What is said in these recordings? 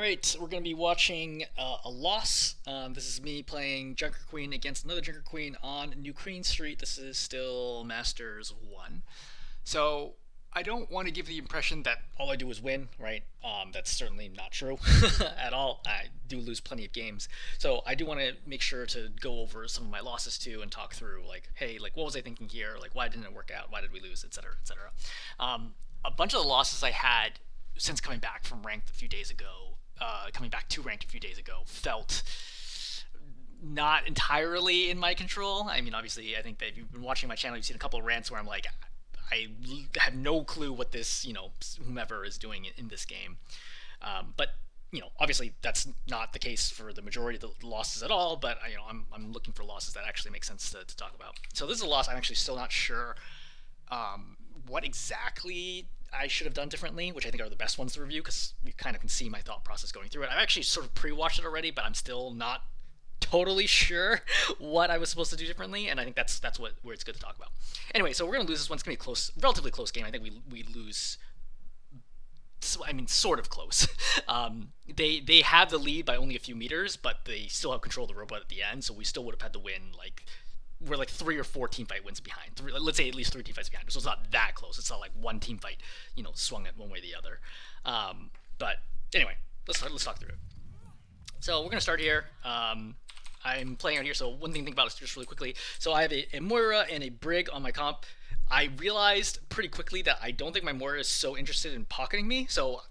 Alright, we're going to be watching a loss. This is me playing Junker Queen against another Junker Queen on New Queen Street. This is still Masters 1. So, I don't want to give the impression that all I do is win, right? That's certainly not true at all. I do lose plenty of games. So, I do want to make sure to go over some of my losses too and talk through, like, hey, like, what was I thinking here? Like, why didn't it work out? Why did we lose? Etc., etc. A bunch of the losses I had since coming back from ranked a few days ago, coming back to ranked a few days ago, felt not entirely in my control. I mean, obviously, I think that if you've been watching my channel, you've seen a couple of rants where I'm like, I have no clue what this, whomever is doing in this game. But obviously that's not the case for the majority of the losses at all. But I'm looking for losses that actually make sense to talk about. So this is a loss I'm actually still not sure what exactly I should have done differently, which I think are the best ones to review because you kind of can see my thought process going through it. I've actually sort of pre-watched it already, but I'm still not totally sure what I was supposed to do differently, and I think that's where it's good to talk about. Anyway, so we're gonna lose this one. It's gonna be a close, relatively close game. I think we lose. I mean, sort of close. They have the lead by only a few meters, but they still have control of the robot at the end, so we still would have had to win like we're like 3 or 4 team fight wins behind. Let's say at least 3 team fights behind. So it's not that close. It's not like one team fight, swung it one way or the other. But anyway, let's talk through it. So we're gonna start here. I'm playing out here. So one thing to think about is just really quickly. So I have a Moira and a Brig on my comp. I realized pretty quickly that I don't think my Moira is so interested in pocketing me. So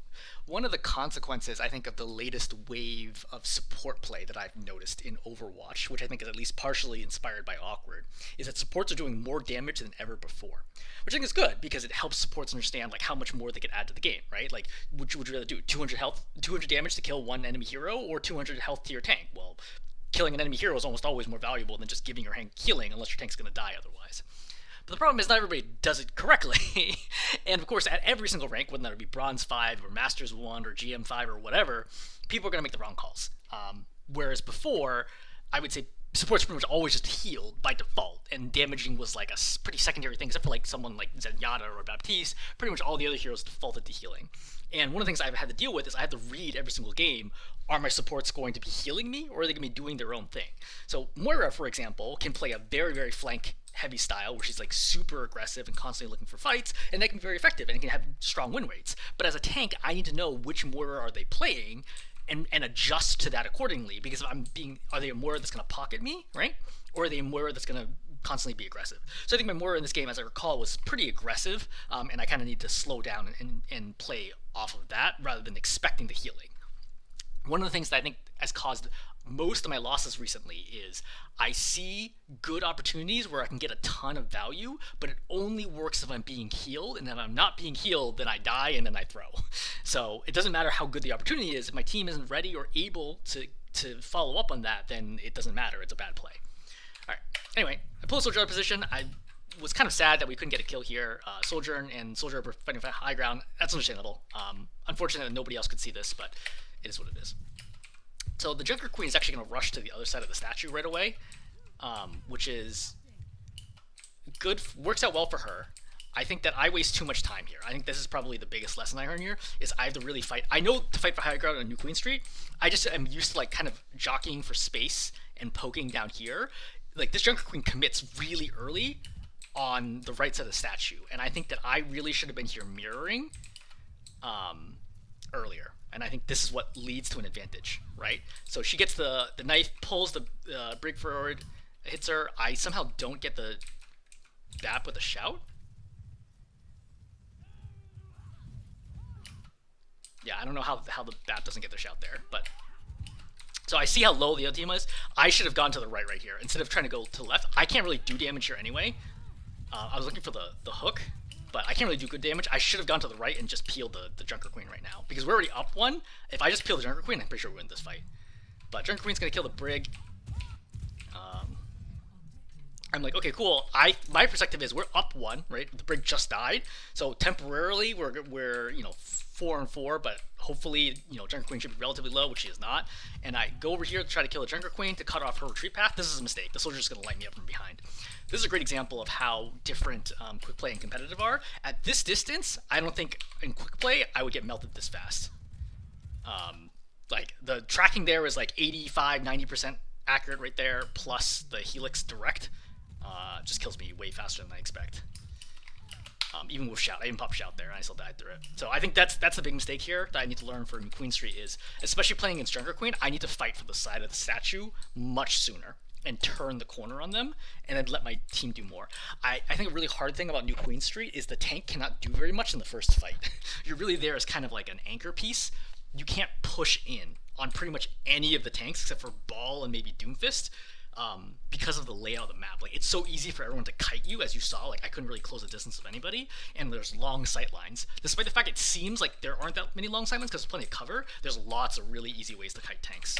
one of the consequences, I think, of the latest wave of support play that I've noticed in Overwatch, which I think is at least partially inspired by Awkward, is that supports are doing more damage than ever before. Which I think is good because it helps supports understand like how much more they could add to the game, right? Like, would you rather do 200 health, 200 damage to kill one enemy hero, or 200 health to your tank? Well, killing an enemy hero is almost always more valuable than just giving your tank healing, unless your tank's going to die otherwise. But the problem is not everybody does it correctly. And of course, at every single rank, whether that be Bronze 5 or Masters 1 or GM 5 or whatever, people are going to make the wrong calls. Whereas before, I would say support's pretty much always just healed by default, and damaging was like a pretty secondary thing, except for like someone like Zenyatta or Baptiste. Pretty much all the other heroes defaulted to healing. And one of the things I've had to deal with is I have to read every single game. Are my supports going to be healing me, or are they going to be doing their own thing? So Moira, for example, can play a very, very flank heavy style where she's like super aggressive and constantly looking for fights, and that can be very effective and it can have strong win rates. But as a tank, I need to know which Moira are they playing and adjust to that accordingly, because if are they a Moira that's going to pocket me, right? Or are they a Moira that's going to constantly be aggressive? So I think my Moira in this game, as I recall, was pretty aggressive, and I kind of need to slow down and play off of that rather than expecting the healing. One of the things that I think has caused most of my losses recently is I see good opportunities where I can get a ton of value, but it only works if I'm being healed, and if I'm not being healed, then I die and then I throw. So it doesn't matter how good the opportunity is. If my team isn't ready or able to follow up on that, then it doesn't matter. It's a bad play. All right. Anyway, I pulled a Soldier out of position. I was kind of sad that we couldn't get a kill here. Soldier and Soldier were fighting for high ground. That's understandable. Unfortunately, nobody else could see this, but it is what it is. So the Junker Queen is actually going to rush to the other side of the statue right away, which is good, works out well for her. I think that I waste too much time here. I think this is probably the biggest lesson I learned here, is I have to really fight. I know to fight for high ground on New Queen Street. I just am used to like kind of jockeying for space and poking down here. Like this Junker Queen commits really early on the right side of the statue, and I think that I really should have been here mirroring earlier. And I think this is what leads to an advantage, right? So she gets the knife, pulls the Brig forward, hits her. I somehow don't get the BAP with a shout. Yeah, I don't know how the BAP doesn't get the shout there, but... So I see how low the other team is. I should have gone to the right here instead of trying to go to the left. I can't really do damage here anyway. I was looking for the hook, but I can't really do good damage. I should have gone to the right and just peeled the Junker Queen right now, because we're already up one. If I just peel the Junker Queen, I'm pretty sure we win this fight. But Junker Queen's gonna kill the Brig. I'm like, okay, cool. My perspective is we're up one, right? The Brig just died, so temporarily we're 4-4, but hopefully Junker Queen should be relatively low, which she is not. And I go over here to try to kill the Junker Queen to cut off her retreat path. This is a mistake. The soldier's just gonna light me up from behind. This is a great example of how different quick play and competitive are. At this distance, I don't think in quick play I would get melted this fast. the tracking there is like 85, 90% accurate right there, plus the helix direct. Just kills me way faster than I expect. Even with shout, I even popped shout there, and I still died through it. So I think that's the big mistake here that I need to learn from Queen Street is, especially playing against Junker Queen, I need to fight for the side of the statue much sooner and turn the corner on them, and then let my team do more. I think a really hard thing about New Queen Street is the tank cannot do very much in the first fight. You're really there as kind of like an anchor piece. You can't push in on pretty much any of the tanks except for Ball and maybe Doomfist. Because of the layout of the map. Like, it's so easy for everyone to kite you, as you saw. Like, I couldn't really close the distance with anybody, and there's long sight lines. Despite the fact it seems like there aren't that many long sight lines because there's plenty of cover, there's lots of really easy ways to kite tanks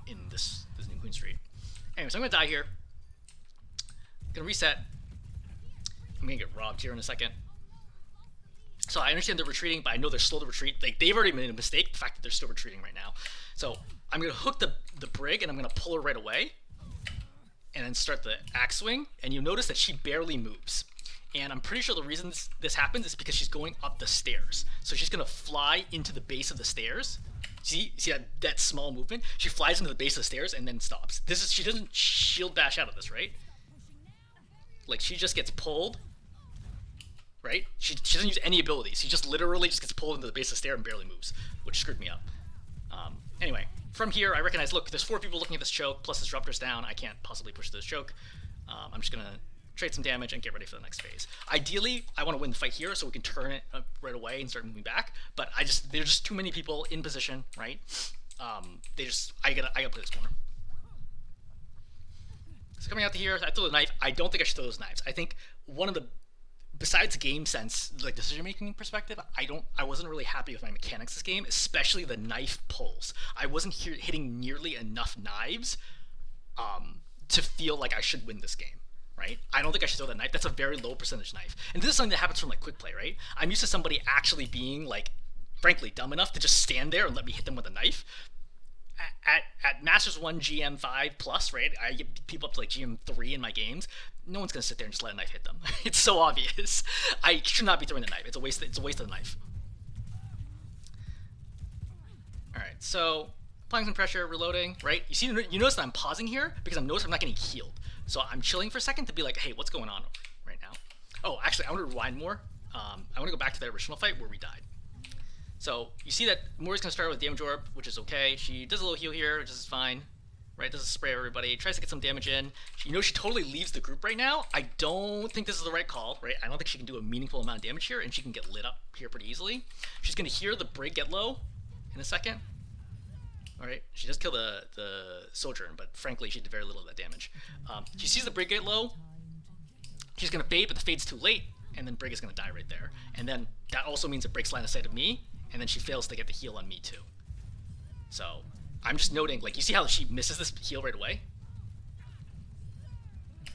in this New Queen Street. Anyway, so I'm going to die here. I'm going to reset. I'm going to get robbed here in a second. So I understand they're retreating, but I know they're slow to retreat. Like, they've already made a mistake, the fact that they're still retreating right now. So I'm going to hook the brig, and I'm going to pull her right away, and then start the axe swing. And you'll notice that she barely moves. And I'm pretty sure the reason this happens is because she's going up the stairs. So she's going to fly into the base of the stairs. See that small movement? She flies into the base of the stairs and then stops. She doesn't shield bash out of this, right? Like, she just gets pulled. Right? She doesn't use any abilities. She just literally just gets pulled into the base of the stair and barely moves, which screwed me up. Anyway, from here, I recognize, look, there's 4 people looking at this choke, plus this Disruptor's down. I can't possibly push this choke. I'm just going to trade some damage and get ready for the next phase. Ideally, I want to win the fight here so we can turn it right away and start moving back, but there's just too many people in position, right? I gotta play this corner. So coming out to here, I throw the knife. I don't think I should throw those knives. I think one of the, besides game sense, like decision-making perspective, I wasn't really happy with my mechanics this game, especially the knife pulls. I wasn't hitting nearly enough knives to feel like I should win this game, right? I don't think I should throw that knife. That's a very low percentage knife. And this is something that happens from like quick play, right? I'm used to somebody actually being like, frankly, dumb enough to just stand there and let me hit them with a knife. At Masters 1 GM 5 plus, right? I get people up to like GM 3 in my games. No one's gonna sit there and just let a knife hit them. It's so obvious. I should not be throwing the knife. It's a waste of the knife. Alright, so applying some pressure, reloading, right? You notice that I'm pausing here because I'm noticing I'm not getting healed. So I'm chilling for a second to be like, hey, what's going on right now? Oh, actually, I want to rewind more. I want to go back to that original fight where we died. So you see that Mori's going to start with Damage Orb, which is okay. She does a little heal here, which is fine. Right, doesn't spray everybody, tries to get some damage in. She totally leaves the group right now. I don't think this is the right call, right? I don't think she can do a meaningful amount of damage here, and she can get lit up here pretty easily. She's going to hear the brig get low in a second. Alright, she does kill the Sojourn, but frankly, she did very little of that damage. She sees the brig get low. She's going to fade, but the fade's too late, and then brig is going to die right there. And then that also means it breaks line of sight of me, and then she fails to get the heal on me too. So I'm just noting, like, you see how she misses this heal right away?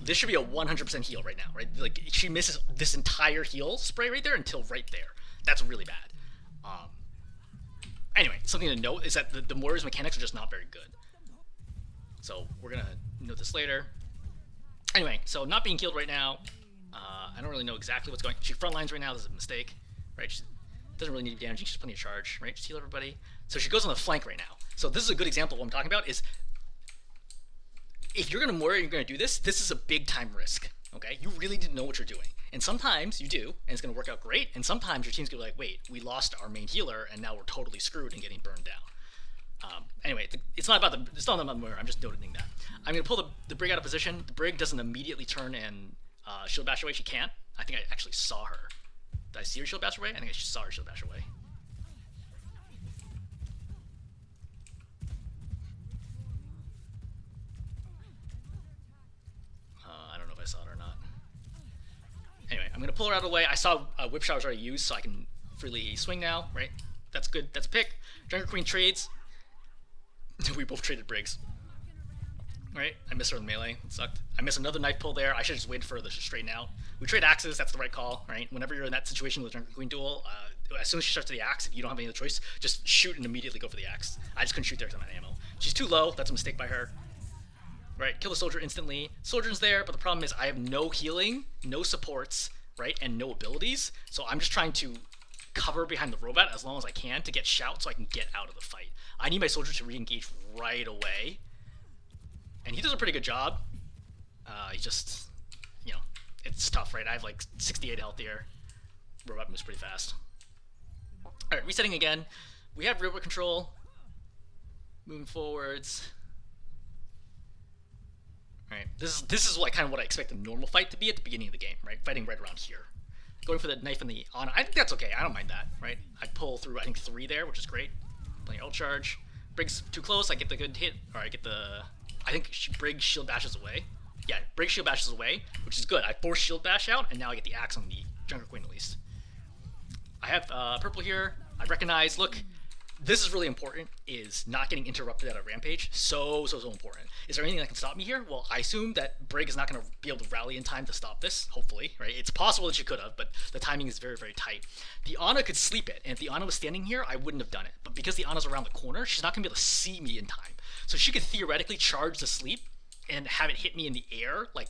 This should be a 100% heal right now, right? Like, she misses this entire heal spray right there until right there. That's really bad. Anyway, something to note is that the Mori's mechanics are just not very good. So we're going to note this later. Anyway, so not being healed right now. I don't really know exactly what's going on. She front lines right now. This is a mistake, right? She doesn't really need damage. She's plenty of charge, right? Just heal everybody. So she goes on the flank right now. So this is a good example of what I'm talking about is if you're going to Mori and you're going to do this, this is a big time risk, okay? You really need to know what you're doing. And sometimes you do, and it's going to work out great, and sometimes your team's going to be like, wait, we lost our main healer, and now we're totally screwed and getting burned down. Anyway, it's not about the Mori, I'm just noting that. I'm going to pull the brig out of position. The brig doesn't immediately turn and shield bash away. She can't. I think I actually saw her. Did I see her shield bash away? I think I saw her shield bash away. I don't know if I saw it or not. Anyway, I'm going to pull her out of the way. I saw Whip Shot was already used, so I can freely swing now, right? That's good. That's a pick. Junker Queen trades. We both traded brigs. Right? I missed her in melee. It sucked. I missed another knife pull there. I should have just waited for this to straighten out. We trade axes. That's the right call, right? Whenever you're in that situation with a Junker Queen duel, as soon as she starts to the axe, if you don't have any other choice, just shoot and immediately go for the axe. I just couldn't shoot there because I'm out of ammo. She's too low. That's a mistake by her. Right? Kill the soldier instantly. Soldier's there, but the problem is I have no healing, no supports, right? And no abilities. So I'm just trying to cover behind the robot as long as I can to get shout so I can get out of the fight. I need my soldier to re-engage right away. And he does a pretty good job. He just, you know, it's tough, right? I have like 68 health here. Robot moves pretty fast. Alright, resetting again. We have robot control. Moving forwards. Alright, this is like kind of what I expect a normal fight to be at the beginning of the game, right? Fighting right around here. Going for the knife and the Ana. I think that's okay. I don't mind that, right? I pull through, I think, 3 there, which is great. Playing ult charge. Brig's too close. I get the good hit. Or I get the... I think Brig shield bashes away. Yeah, Brig shield bashes away, which is good. I force shield bash out, and now I get the axe on the Junker Queen at least. I have purple here. I recognize, look, this is really important, is not getting interrupted at a rampage. So important. Is there anything that can stop me here? Well, I assume that Brig is not going to be able to rally in time to stop this, hopefully, right? It's possible that she could have, but the timing is very, very tight. The Ana could sleep it, and if the Ana was standing here, I wouldn't have done it. But because the Ana's around the corner, she's not going to be able to see me in time. So she could theoretically charge the sleep and have it hit me in the air, like,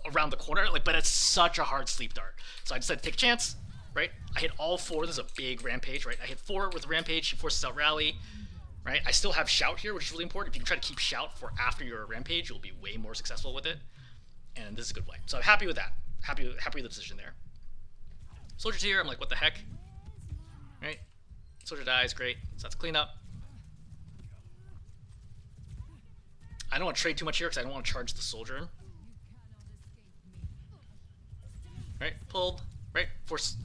around the corner, like, but it's such a hard sleep dart. So I decided to take a chance. Right? I hit all 4. This is a big rampage, right? I hit 4 with rampage. She forces out rally, right? I still have shout here, which is really important. If you can try to keep shout for after your rampage, you'll be way more successful with it. And this is a good play. So I'm happy with that. Happy with the decision there. Soldier's here. I'm like, what the heck? Right? Soldier dies. Great. So that's clean up. I don't want to trade too much here because I don't want to charge the soldier. Right? Pulled. Right, force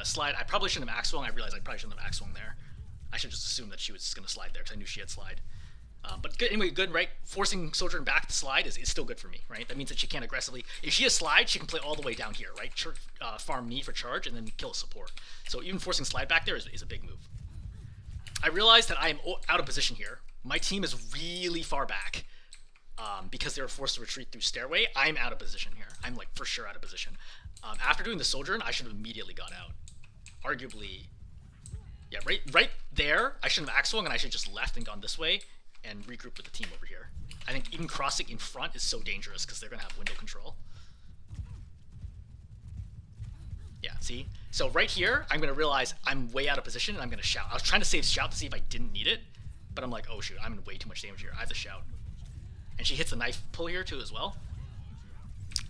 slide. I probably shouldn't have axe swung. I realized I probably shouldn't have axe swung there. I should just assume that she was going to slide there because I knew she had slide. But good, anyway, good, right? Forcing soldier back to slide is still good for me, right? That means that she can't aggressively. If she has slide, she can play all the way down here, right? Farm me for charge and then kill a support. So even forcing slide back there is a big move. I realize that I am out of position here. My team is really far back. Because they were forced to retreat through stairway, I'm out of position here. I'm like for sure out of position. After doing the sojourn, I should have immediately got out. Arguably, yeah, right there, I shouldn't have axe swung and I should have just left and gone this way and regrouped with the team over here. I think even crossing in front is so dangerous because they're going to have window control. Yeah, see? So right here, I'm going to realize I'm way out of position and I'm going to shout. I was trying to save shout to see if I didn't need it, but I'm like, oh shoot, I'm in way too much damage here. I have to shout. And she hits the knife pull here too as well.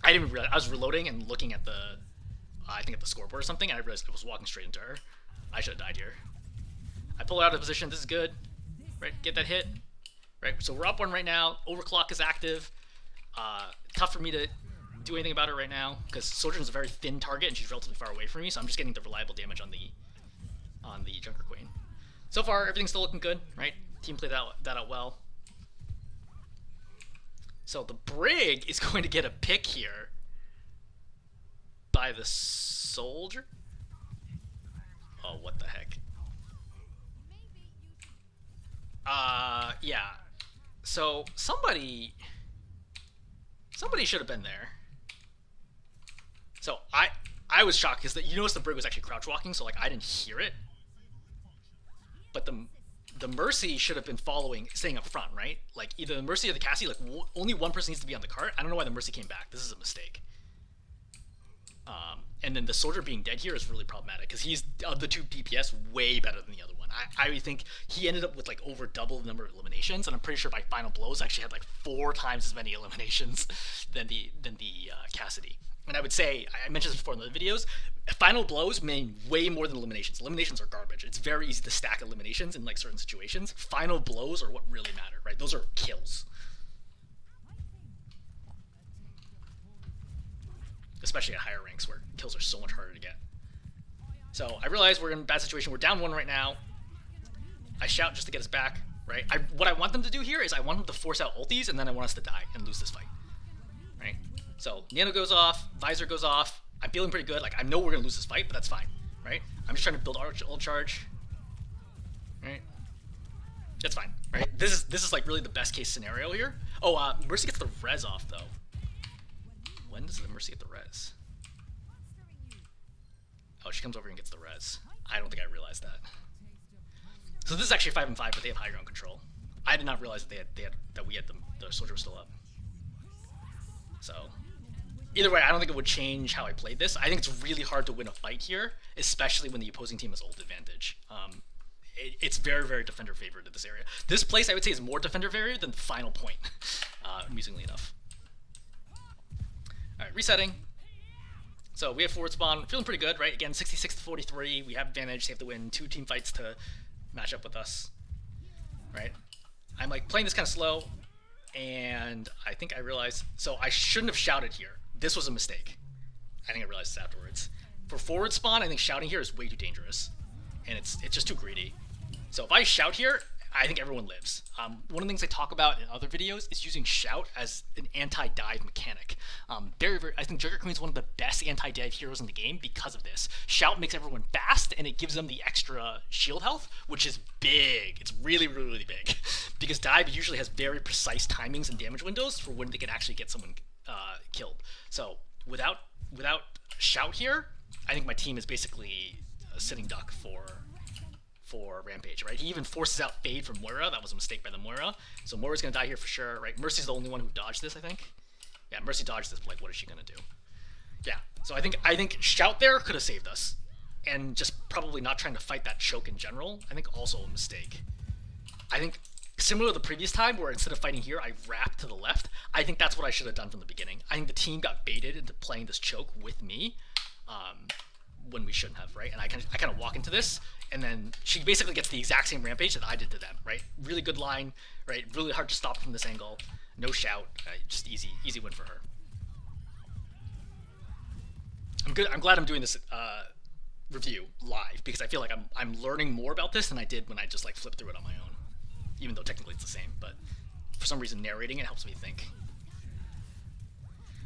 I didn't realize, I was reloading and looking at the, I think at the scoreboard or something, and I realized I was walking straight into her. I should have died here. I pull her out of position, this is good. Right, get that hit. Right, so we're up 1 right now, overclock is active. Tough for me to do anything about her right now, because Sojourn's a very thin target and she's relatively far away from me, so I'm just getting the reliable damage on the Junker Queen. So far, everything's still looking good, right? Team played that out well. So the Brig is going to get a pick here by the soldier. Oh, what the heck? Yeah. So somebody should have been there. So I was shocked because you notice the Brig was actually crouch walking, so like I didn't hear it. But the Mercy should have been staying up front, right? Like either the Mercy or the Cassie, like only one person needs to be on the cart. I don't know why the Mercy came back. This is a mistake. And then the soldier being dead here is really problematic because he's, of the 2 DPS, way better than the other one. I think he ended up with like over double the number of eliminations, and I'm pretty sure by final blows actually had like 4 times as many eliminations than the Cassidy. And I would say, I mentioned this before in the videos, final blows mean way more than eliminations. Eliminations are garbage. It's very easy to stack eliminations in like certain situations. Final blows are what really matter, right? Those are kills. Especially at higher ranks where kills are so much harder to get. So I realize we're in a bad situation. We're down 1 right now. I shout just to get us back, right? What I want them to do here is I want them to force out ultis, and then I want us to die and lose this fight, right? So Nano goes off, Visor goes off. I'm feeling pretty good. Like I know we're gonna lose this fight, but that's fine, right? I'm just trying to build ult charge, right? That's fine, right? This is like really the best case scenario here. Oh, Mercy gets the res off though. When does the Mercy get the res? Oh, she comes over and gets the res. I don't think I realized that. So this is actually 5 and 5, but they have high ground control. I did not realize that that we had the soldier was still up. So either way, I don't think it would change how I played this. I think it's really hard to win a fight here, especially when the opposing team has ult advantage. It's very, very defender favored in this area. This place, I would say, is more defender favored than the final point, amusingly enough. All right, resetting. So we have forward spawn, feeling pretty good, right? Again, 66 to 43. We have advantage. They have to win 2 team fights to match up with us, right? I'm like playing this kind of slow, and I think I realized. So I shouldn't have shouted here. This was a mistake. I think I realized this afterwards. For forward spawn, I think shouting here is way too dangerous, and it's just too greedy. So if I shout here, I think everyone lives. One of the things I talk about in other videos is using shout as an anti-dive mechanic. I think Joker Queen is one of the best anti-dive heroes in the game because of this. Shout makes everyone fast, and it gives them the extra shield health, which is big. It's really, really, really big. Because dive usually has very precise timings and damage windows for when they can actually get someone killed. So without shout here, I think my team is basically a sitting duck for Rampage, right? He even forces out Fade from Moira. That was a mistake by the Moira. So Moira's gonna die here for sure, right? Mercy's the only one who dodged this, I think. Yeah, Mercy dodged this, but like, what is she gonna do? Yeah, so I think shout there could have saved us. And just probably not trying to fight that choke in general, I think also a mistake. I think similar to the previous time where instead of fighting here, I wrapped to the left, I think that's what I should have done from the beginning. I think the team got baited into playing this choke with me. When we shouldn't have, right? And I kind of walk into this, and then she basically gets the exact same rampage that I did to them, right? Really good line, right? Really hard to stop from this angle. No shout, just easy win for her. I'm glad I'm doing this review live because I feel like I'm learning more about this than I did when I just like flipped through it on my own. Even though technically it's the same, but for some reason narrating it helps me think.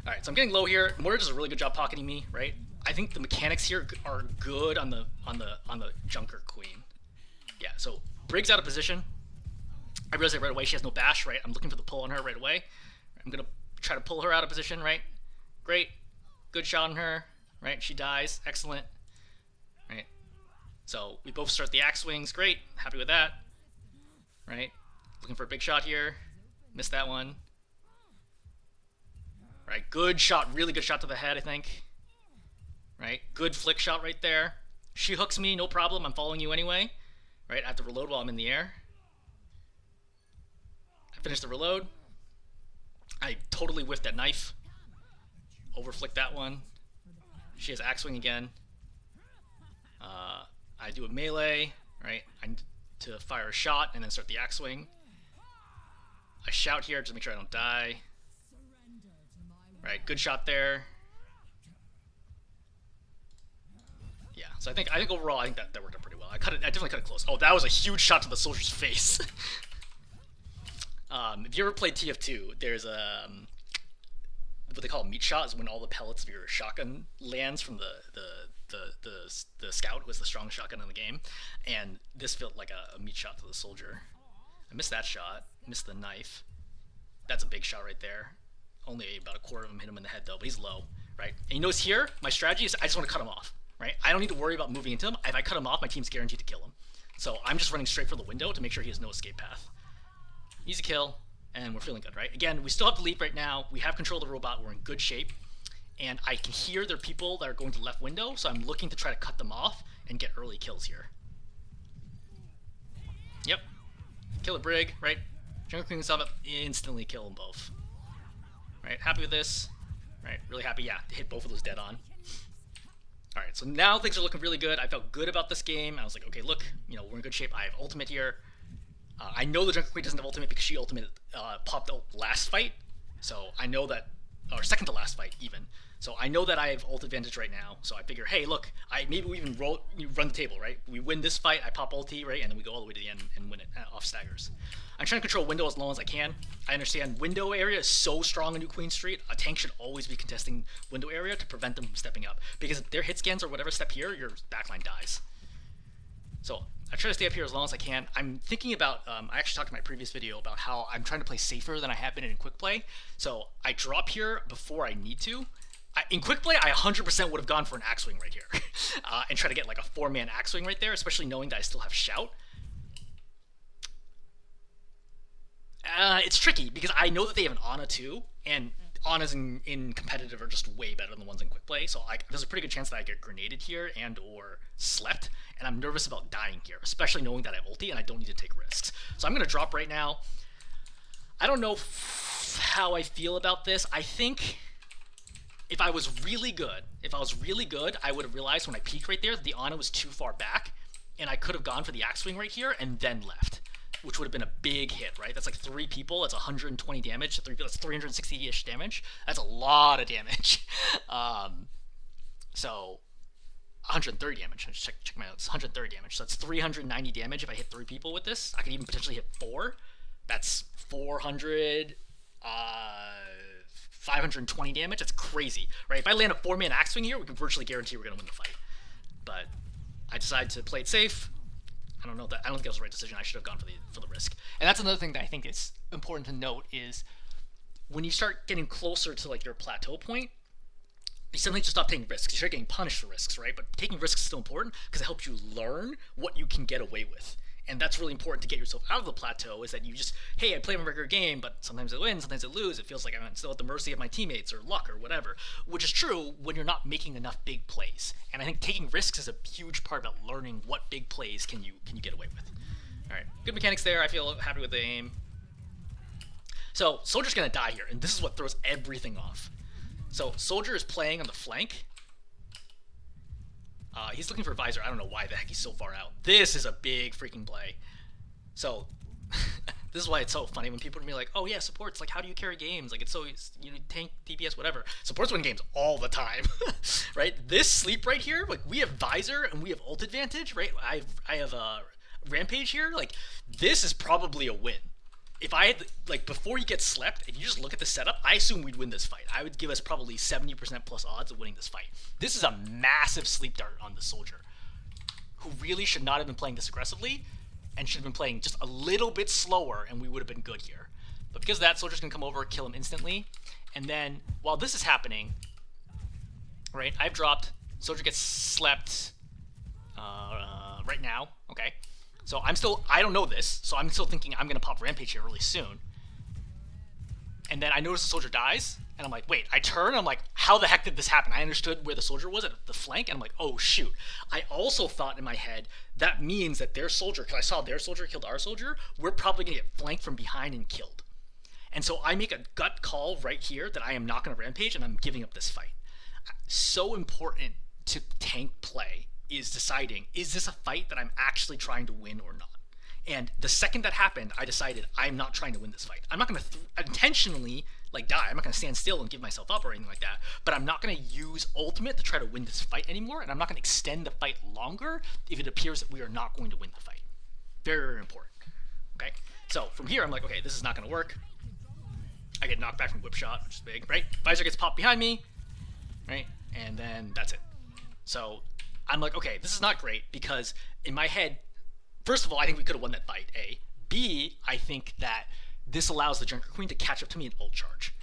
All right, so I'm getting low here. Moira does a really good job pocketing me, right? I think the mechanics here are good on the Junker Queen. Yeah, so Brig's out of position. I realize that right away she has no bash, right? I'm looking for the pull on her right away. I'm gonna try to pull her out of position, right? Great, good shot on her, right? She dies, excellent, right? So we both start the axe swings, great, happy with that, right? Looking for a big shot here, missed that one. Right, good shot, really good shot to the head, I think. Right, good flick shot right there. She hooks me, no problem, I'm following you anyway. Right, I have to reload while I'm in the air. I finish the reload. I totally whiffed that knife. Overflick that one. She has axe swing again. I do a melee, right? I need to fire a shot and then start the axe swing. I shout here just to make sure I don't die. Right, good shot there. Yeah, so I think overall I think that worked out pretty well. I definitely cut it close. Oh, that was a huge shot to the soldier's face. If you ever played TF2, there's a what they call a meat shot is when all the pellets of your shotgun lands from the scout, who was the strongest shotgun in the game, and this felt like a meat shot to the soldier. I missed that shot, missed the knife. That's a big shot right there. Only about a quarter of him hit him in the head though, but he's low, right? And you notice here, my strategy is I just want to cut him off, right? I don't need to worry about moving into him. If I cut him off, my team's guaranteed to kill him. So I'm just running straight for the window to make sure he has no escape path. Easy kill, and we're feeling good, right? Again, we still have the lead right now. We have control of the robot. We're in good shape. And I can hear there are people that are going to the left window, so I'm looking to try to cut them off and get early kills here. Yep. Kill a Brig, right? Jungle Queen and Summit, instantly kill them both. Right, happy with this. Right, really happy, yeah, to hit both of those dead on. Alright, so now things are looking really good. I felt good about this game. I was like, okay, look, you know, we're in good shape. I have ultimate here. I know the Jungle Queen doesn't have ultimate because she ultimate popped out last fight. So I know that, or second to last fight even. So I know that I have ult advantage right now. So I figure, hey, look, maybe we even run the table, right? We win this fight, I pop ulti, right? And then we go all the way to the end and win it off staggers. I'm trying to control window as long as I can. I understand window area is so strong in New Queen Street. A tank should always be contesting window area to prevent them from stepping up. Because if their hit scans or whatever step here, your backline dies. So I try to stay up here as long as I can. I'm thinking about, I actually talked in my previous video about how I'm trying to play safer than I have been in quick play. So I drop here before I need to. In quick play, I 100% would have gone for an axe swing right here. And try to get like a 4-man axe swing right there, especially knowing that I still have shout. It's tricky because I know that they have an Ana too, and Ana's in competitive are just way better than the ones in quick play. So like, there's a pretty good chance that I get grenaded here and or slept, and I'm nervous about dying here, especially knowing that I have ulti and I don't need to take risks. So I'm gonna drop right now. I don't know how I feel about this. I think if I was really good, I would have realized when I peeked right there that the Ana was too far back, and I could have gone for the axe swing right here and then left, which would have been a big hit, right? That's like 3 people. That's 120 damage. That's 360-ish damage. That's a lot of damage. So 130 damage. Check my notes. 130 damage. So that's 390 damage if I hit 3 people with this. I could even potentially hit 4. That's 400. 520 damage. That's crazy, right? If I land a 4-man axe swing here, we can virtually guarantee we're gonna win the fight. But I decided to play it safe. I don't think that was the right decision. I should have gone for the risk. And that's another thing that I think is important to note is when you start getting closer to like your plateau point, you suddenly just stop taking risks. You start getting punished for risks, right? But taking risks is still important because it helps you learn what you can get away with. And that's really important to get yourself out of the plateau, is that you just, hey, I play my regular game, but sometimes I win, sometimes I lose. It feels like I'm still at the mercy of my teammates or luck or whatever, which is true when you're not making enough big plays. And I think taking risks is a huge part about learning what big plays can you get away with. All right, good mechanics there. I feel happy with the aim. So Soldier's going to die here, and this is what throws everything off. So Soldier is playing on the flank. He's looking for Visor. I don't know why the heck he's so far out. This is a big freaking play. So, this is why it's so funny when people are like, oh yeah, supports, like, how do you carry games? Like, it's so, you know, tank, DPS, whatever. Supports win games all the time, right? This sleep right here, like, we have Visor and we have ult advantage, right? I have a Rampage here. Like, this is probably a win. If I had, like, before he gets slept, if you just look at the setup, I assume we'd win this fight. I would give us probably 70% plus odds of winning this fight. This is a massive sleep dart on the Soldier, who really should not have been playing this aggressively and should have been playing just a little bit slower, and we would have been good here. But because of that, Soldier's going to come over, kill him instantly. And then, while this is happening, right, I've dropped. Soldier gets slept right now, okay? So I don't know this, so I'm still thinking I'm going to pop Rampage here really soon. And then I notice the Soldier dies, and I'm like, wait, I turn, I'm like, how the heck did this happen? I understood where the Soldier was at the flank, and I'm like, oh shoot. I also thought in my head, that means that their Soldier, because I saw their Soldier killed our Soldier, we're probably going to get flanked from behind and killed. And so I make a gut call right here that I am not going to Rampage, and I'm giving up this fight. So important to tank play is deciding, is this a fight that I'm actually trying to win or not? And the second that happened, I decided I'm not trying to win this fight. I'm not going to intentionally like die. I'm not going to stand still and give myself up or anything like that. But I'm not going to use ultimate to try to win this fight anymore, and I'm not going to extend the fight longer if it appears that we are not going to win the fight. Very, very important. Okay? So from here, I'm like, okay, this is not going to work. I get knocked back from whip shot, which is big, right? Visor gets popped behind me, right? And then that's it. So I'm like, okay, this is not great, because in my head, first of all, I think we could have won that fight, A. B, I think that this allows the Junker Queen to catch up to me in ult charge.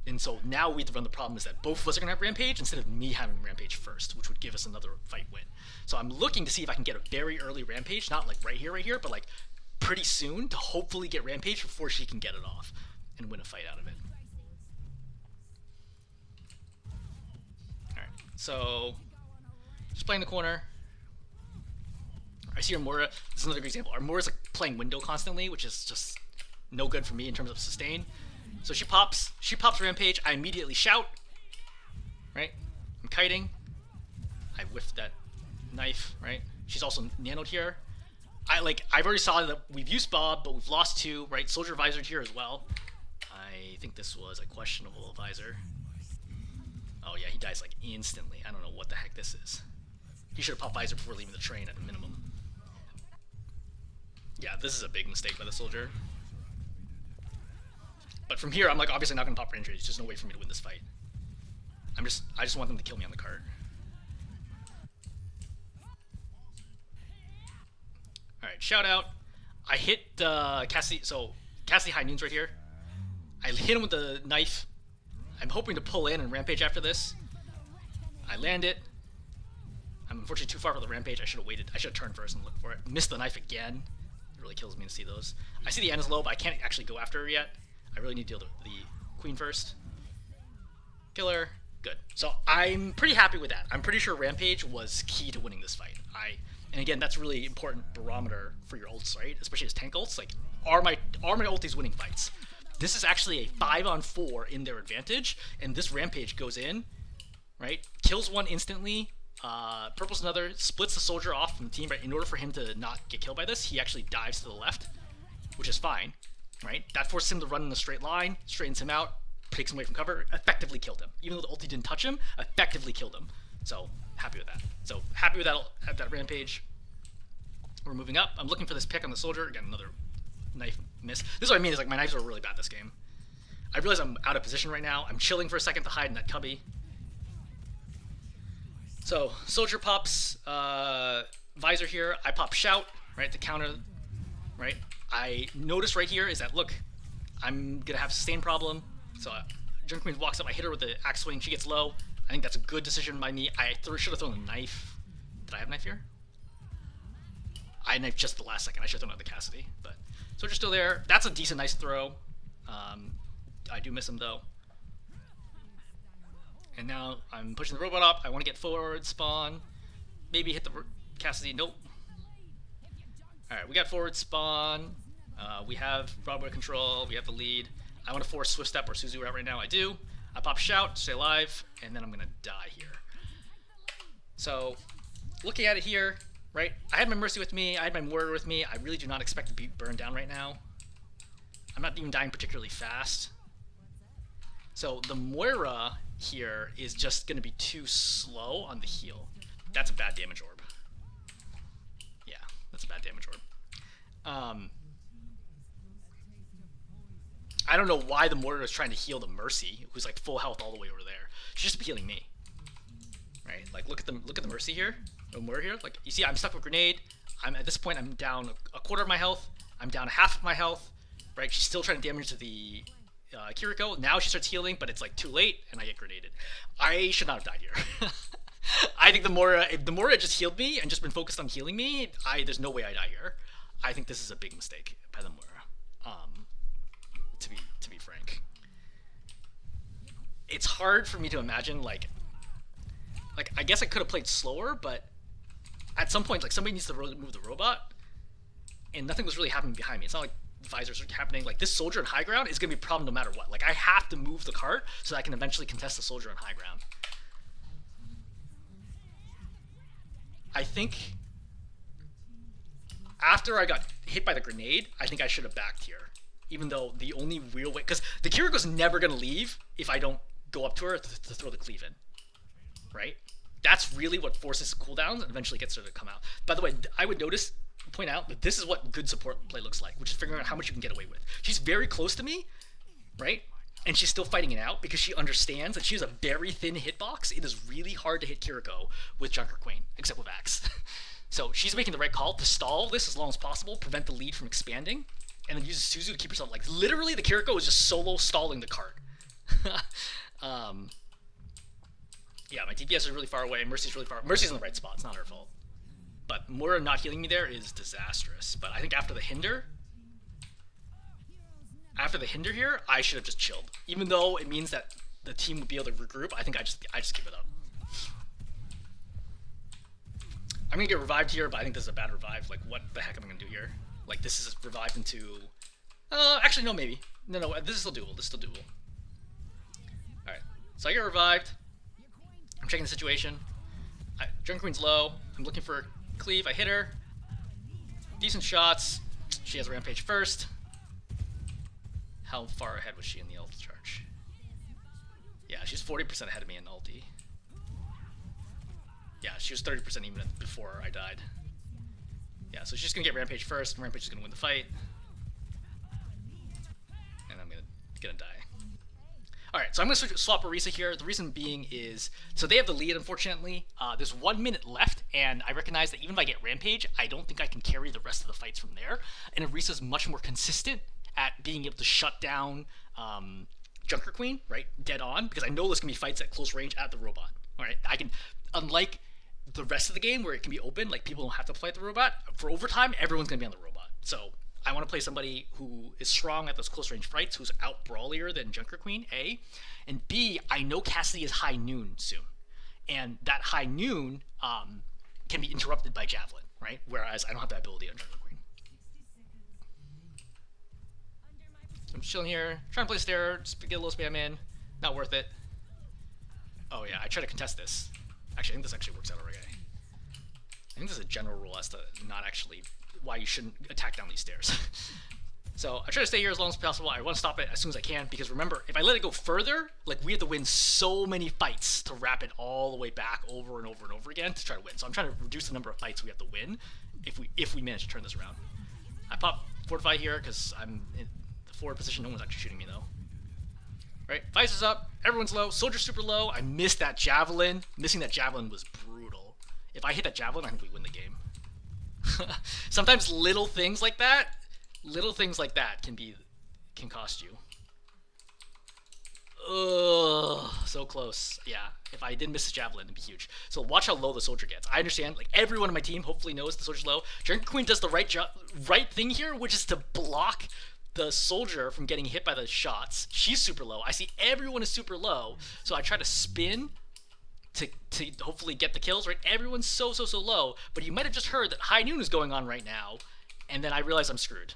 And so now we have to run the problem is that both of us are going to have Rampage instead of me having Rampage first, which would give us another fight win. So I'm looking to see if I can get a very early Rampage, not like right here, but like pretty soon to hopefully get Rampage before she can get it off and win a fight out of it. Alright, so just playing the corner. I see Armora. This is another good example. Armora's like playing window constantly, which is just no good for me in terms of sustain. So she pops Rampage. I immediately shout. Right? I'm kiting. I whiffed that knife. Right? She's also nanoed here. I've already saw that we've used Bob, but we've lost 2. Right? Soldier visored here as well. I think this was a questionable visor. Oh yeah, he dies like instantly. I don't know what the heck this is. He should have popped visor before leaving the train at a minimum. Yeah, this is a big mistake by the Soldier. But from here, I'm like obviously not going to pop range rage. There's just no way for me to win this fight. I just want them to kill me on the cart. Alright, shout out. I hit Cassie, so Cassie High Noon's right here. I hit him with the knife. I'm hoping to pull in and Rampage after this. I land it. I'm unfortunately too far for the Rampage. I should have waited. I should have turned first and looked for it. Missed the knife again. It really kills me to see those. I see the Ana's low, but I can't actually go after her yet. I really need to deal with the Queen first. killer. Good. So I'm pretty happy with that. I'm pretty sure Rampage was key to winning this fight. And again, that's really important barometer for your ults, right? Especially as tank ults. Like, are my ultis winning fights? This is actually a 5-on-4 in their advantage, and this Rampage goes in, right? Kills one instantly, purples another, splits the soldier off from the team, right? In order for him to not get killed by this, he actually dives to the left, which is fine, right? That forces him to run in a straight line, straightens him out, takes him away from cover, effectively killed him. Even though the ulti didn't touch him, effectively killed him. So, happy with that. So, happy with that Rampage. We're moving up. I'm looking for this pick on the soldier. Again, another knife miss. This is what I mean, is like my knives are really bad this game. I realize I'm out of position right now. I'm chilling for a second to hide in that cubby. So, soldier pops visor here. I pop shout, right, to counter, right? I notice right here is that, look, I'm going to have a sustain problem. So, Junker Queen walks up, I hit her with the axe swing, she gets low. I think that's a good decision by me. I should have thrown the knife. Did I have a knife here? I knifed just the last second. I should have thrown out the Cassidy. But soldier's still there. That's a decent, nice throw. I do miss him, though. And now I'm pushing the robot up. I want to get forward, spawn. Maybe hit the Cassidy. Nope. Alright, we got forward spawn. We have robot control. We have the lead. I want to force Swift Step or Suzu out right now. I do. I pop shout, stay alive, and then I'm going to die here. So, looking at it here, right? I had my Mercy with me. I had my Mortar with me. I really do not expect to be burned down right now. I'm not even dying particularly fast. So, the Moira here is just going to be too slow on the heal. That's a bad damage orb. Yeah, that's a bad damage orb. I don't know why the Mortar is trying to heal the Mercy, who's like full health all the way over there. She's just healing me, right? Like look at the Mercy here, the Mortar here. Like you see, I'm stuck with grenade. At this point, I'm down a quarter of my health. I'm down half of my health, right? She's still trying to damage to the Kiriko. Now she starts healing, but it's like too late, and I get grenaded. I should not have died here. I think if the Moira just healed me and just been focused on healing me, there's no way I die here. I think this is a big mistake by the Moira. To be frank, it's hard for me to imagine like I guess I could have played slower, but at some point like somebody needs to move the robot, and nothing was really happening behind me. It's not like visors are happening. Like this soldier in high ground is gonna be a problem no matter what. Like I have to move the cart so that I can eventually contest the soldier on high ground. I think after I got hit by the grenade, I think I should have backed here. Even though the only real way, because the Kiriko's never going to leave if I don't go up to her to throw the cleave in, right? That's really what forces cooldowns and eventually gets her to come out. By the way, I would point out that this is what good support play looks like, which is figuring out how much you can get away with. She's very close to me, right? And she's still fighting it out because she understands that she has a very thin hitbox. It is really hard to hit Kiriko with Junker Queen, except with Axe. So she's making the right call to stall this as long as possible, prevent the lead from expanding, and then uses Suzu to keep herself, like, literally the Kiriko is just solo stalling the cart. Yeah, my DPS is really far away, Mercy's really far. Mercy's in the right spot, it's not her fault. But Moira not healing me there is disastrous. But I think after the hinder here, I should have just chilled. Even though it means that the team would be able to regroup, I think I just give it up. I'm gonna get revived here, but I think this is a bad revive. Like, what the heck am I gonna do here? Like, this is revived into... actually, no, maybe. No, this is still doable. This is still doable. Alright, so I get revived. I'm checking the situation. Junker Queen's low. I'm looking for cleave. I hit her. Decent shots. She has a rampage first. How far ahead was she in the ult charge? Yeah, she's 40% ahead of me in ulti. Yeah, she was 30% even before I died. Yeah, so she's just gonna get Rampage first, and Rampage is gonna win the fight. And I'm gonna die. Alright, so I'm gonna swap Orisa here. The reason being is, so they have the lead, unfortunately. There's 1 minute left, and I recognize that even if I get Rampage, I don't think I can carry the rest of the fights from there. And Orisa's much more consistent at being able to shut down Junker Queen, right, dead on, because I know there's gonna be fights at close range at the robot. Alright, I can, unlike the rest of the game where it can be open, like people don't have to play at the robot, for overtime, everyone's gonna be on the robot. So I want to play somebody who is strong at those close range fights, who's out brawlier than Junker Queen, A. And B, I know Cassidy is high noon soon. And that high noon can be interrupted by Javelin, right? Whereas I don't have that ability on Junker Queen. So I'm just chilling here, trying to play Stair, just get a little spam in. Not worth it. Oh yeah, I try to contest this. Actually, I think this actually works out alright. I think there's a general rule as to not actually why you shouldn't attack down these stairs. So I try to stay here as long as possible. I want to stop it as soon as I can, because remember, if I let it go further, like, we have to win so many fights to wrap it all the way back over and over and over again to try to win. So I'm trying to reduce the number of fights we have to win if we manage to turn this around. I pop Fortify here because I'm in the forward position. No one's actually shooting me though. Right, Visor's up, everyone's low, Soldier's super low. I missed that Javelin. Missing that Javelin was brutal. If I hit that Javelin, I think we win the game. Sometimes little things like that can cost you. Ugh, so close. Yeah, if I didn't miss the Javelin, it'd be huge. So watch how low the Soldier gets. I understand, like, everyone on my team hopefully knows the Soldier's low. Junker Queen does the right thing here, which is to block the Soldier from getting hit by the shots. She's super low. I see everyone is super low, so I try to spin to hopefully get the kills, right? Everyone's so low, but you might have just heard that high noon is going on right now, and then I realize I'm screwed.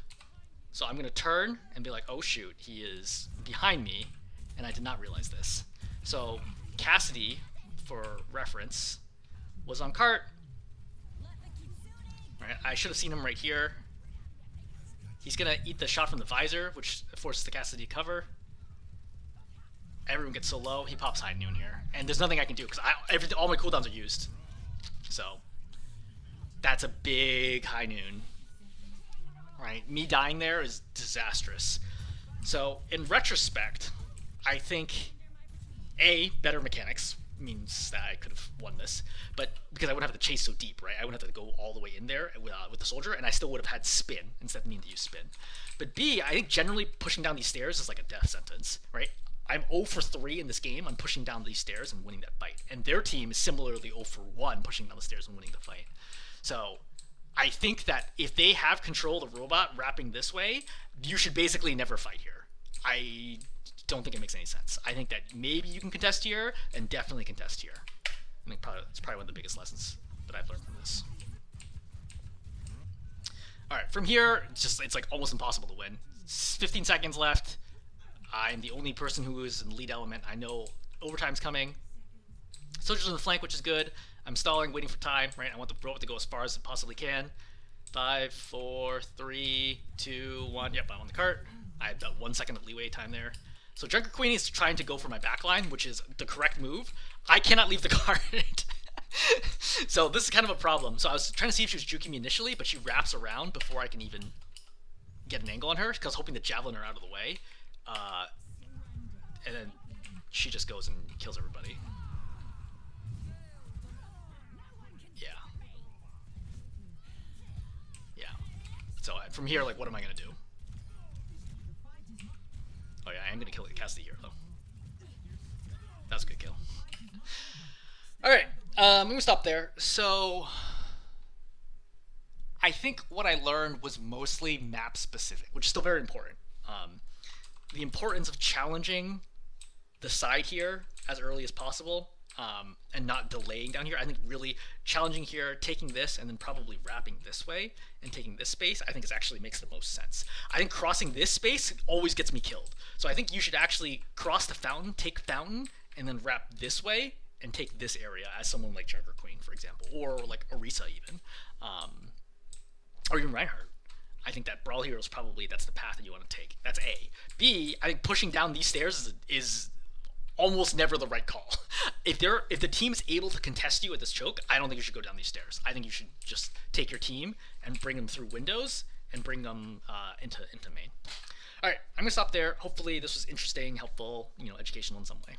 So I'm gonna turn and be like, oh shoot, he is behind me, and I did not realize this. So Cassidy, for reference, was on cart. Right, I should have seen him right here. He's gonna eat the shot from the visor, which forces the Cassidy to cover. Everyone gets so low, he pops high noon here. And there's nothing I can do, because all my cooldowns are used. So, that's a big high noon. Right, me dying there is disastrous. So, in retrospect, I think, A, better mechanics means that I could have won this, but because I wouldn't have to chase so deep, right? I wouldn't have to go all the way in there with the Soldier, and I still would have had spin instead of needing to use spin. But B, I think generally pushing down these stairs is like a death sentence, right? I'm 0 for 3 in this game on pushing down these stairs and winning that fight, and their team is similarly 0 for 1 pushing down the stairs and winning the fight. So I think that if they have control of the robot wrapping this way, you should basically never fight here. I don't think it makes any sense. I think that maybe you can contest here, and definitely contest here. I think it's probably one of the biggest lessons that I've learned from this. Alright, from here, it's like almost impossible to win. 15 seconds left. I'm the only person who is in the lead element. I know overtime's coming. Soldier's on the flank, which is good. I'm stalling, waiting for time, right? I want the robot to go as far as it possibly can. 5, 4, 3, 2, 1. Yep, I'm on the cart. I have about 1 second of leeway time there. So Junker Queen is trying to go for my backline, which is the correct move. I cannot leave the cart. So this is kind of a problem. So I was trying to see if she was juking me initially, but she wraps around before I can even get an angle on her, because I was hoping the Javelin are out of the way. And then she just goes and kills everybody. Yeah. Yeah. So from here, like, what am I going to do? Oh yeah, I am going to kill Cassidy here, though. That was a good kill. Alright, I'm going to stop there. So I think what I learned was mostly map specific, which is still very important. The importance of challenging the side here as early as possible, and not delaying down here. I think really challenging here, taking this, and then probably wrapping this way and taking this space, I think actually makes the most sense. I think crossing this space always gets me killed. So I think you should actually cross the fountain, take fountain, and then wrap this way and take this area as someone like Junker Queen, for example, or like Orisa even, or even Reinhardt. I think that Brawl Hero is probably, that's the path that you want to take. That's A. B, I think pushing down these stairs is almost never the right call. If the team is able to contest you at this choke, I don't think you should go down these stairs. I think you should just take your team and bring them through windows and bring them into main. All right, I'm gonna stop there. Hopefully this was interesting, helpful, educational in some way.